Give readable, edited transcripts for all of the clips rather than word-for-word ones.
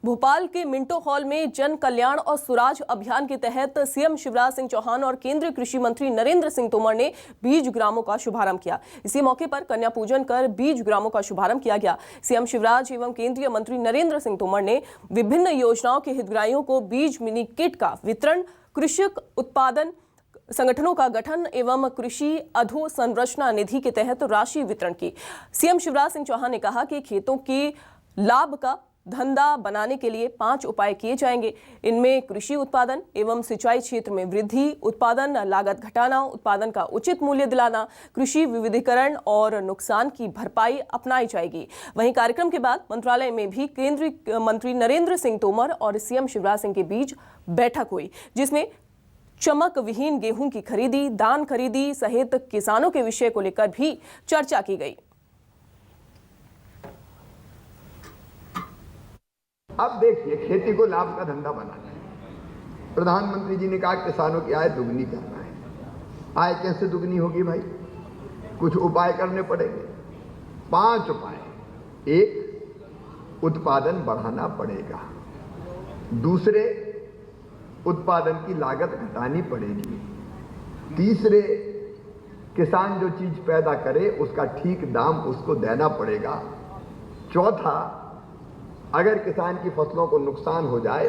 भोपाल के Minto hall में जन कल्याण और स्वराज अभियान के तहत सीएम शिवराज सिंह चौहान और केंद्रीय कृषि मंत्री नरेंद्र सिंह तोमर ने बीज ग्रामों का शुभारंभ किया। इसी मौके पर कन्या पूजन कर बीज ग्रामों का शुभारंभ किया गया। सीएम शिवराज एवं केंद्रीय मंत्री नरेंद्र सिंह तोमर ने विभिन्न योजनाओं के हितग्राहियों को बीज मिनी किट का वितरण, कृषक उत्पादन संगठनों का गठन एवं कृषि अधोसंरचना निधि के तहत राशि वितरण की। सीएम शिवराज सिंह चौहान ने कहा कि खेतों के लाभ का धंधा बनाने के लिए 5 उपाय किए जाएंगे। इनमें कृषि उत्पादन एवं सिंचाई क्षेत्र में वृद्धि, उत्पादन लागत घटाना, उत्पादन का उचित मूल्य दिलाना, कृषि विविधीकरण और नुकसान की भरपाई अपनाई जाएगी। वहीं कार्यक्रम के बाद मंत्रालय में भी केंद्रीय मंत्री नरेंद्र सिंह तोमर और सीएम शिवराज सिंह के बीच बैठक हुई, जिसमें चमक विहीन गेहूं की खरीदी, धान खरीदी सहित किसानों के विषय को लेकर भी चर्चा की गई। अब देखिए, खेती को लाभ का धंधा बनाना है। प्रधानमंत्री जी ने कहा किसानों की आय दुगनी करना है। आय कैसे दुगनी होगी भाई? कुछ उपाय करने पड़ेंगे। 5 उपाय। 1, उत्पादन बढ़ाना पड़ेगा। दूसरे, उत्पादन की लागत घटानी पड़ेगी। तीसरे, किसान जो चीज पैदा करे उसका ठीक दाम उसको देना पड़ेगा। चौथा, अगर किसान की फसलों को नुकसान हो जाए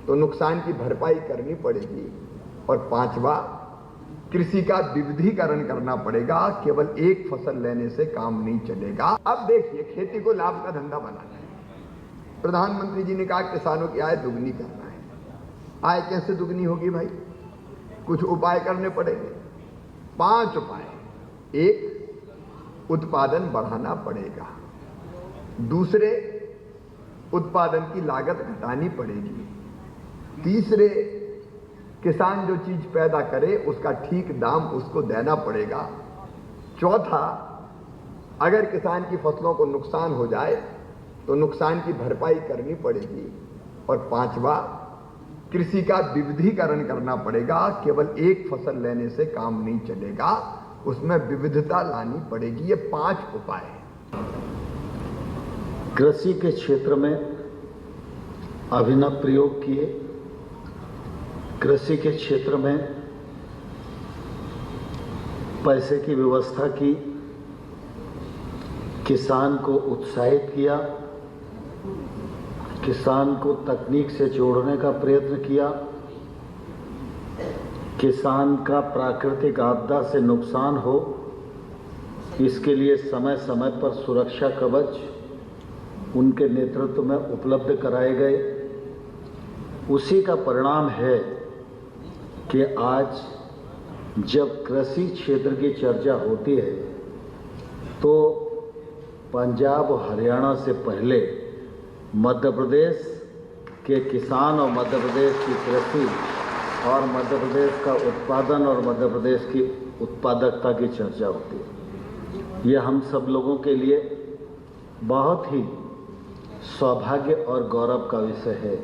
तो नुकसान की भरपाई करनी पड़ेगी। और 5वां, कृषि का विविधीकरण करना पड़ेगा। केवल एक फसल लेने से काम नहीं चलेगा। अब देखिए, खेती को लाभ का धंधा बनाना है। प्रधानमंत्री जी ने कहा किसानों की आय दुगनी करना है। आय कैसे दुगनी होगी भाई? कुछ उपाय करने पड़ेंगे। 5 उपाय। 1, उत्पादन बढ़ाना पड़ेगा। दूसरे, उत्पादन की लागत घटानी पड़ेगी। तीसरे, किसान जो चीज पैदा करे उसका ठीक दाम उसको देना पड़ेगा। चौथा, अगर किसान की फसलों को नुकसान हो जाए तो नुकसान की भरपाई करनी पड़ेगी। और 5वां, कृषि का विविधीकरण करना पड़ेगा। केवल एक फसल लेने से काम नहीं चलेगा, उसमें विविधता लानी पड़ेगी। ये 5 उपाय हैं। कृषि के क्षेत्र में अभिनव प्रयोग किए। कृषि के क्षेत्र में पैसे की व्यवस्था की, किसान को उत्साहित किया, किसान को तकनीक से जोड़ने का प्रयत्न किया, किसान का प्राकृतिक आपदा से नुकसान हो इसके लिए समय समय पर सुरक्षा कवच उनके नेतृत्व में उपलब्ध कराए गए। उसी का परिणाम है कि आज जब कृषि क्षेत्र की चर्चा होती है तो पंजाब और हरियाणा से पहले मध्य प्रदेश के किसान और मध्य प्रदेश की कृषि और मध्य प्रदेश का उत्पादन और मध्य प्रदेश की उत्पादकता की चर्चा होती है। ये हम सब लोगों के लिए बहुत ही सौभाग्य और गौरव का विषय है।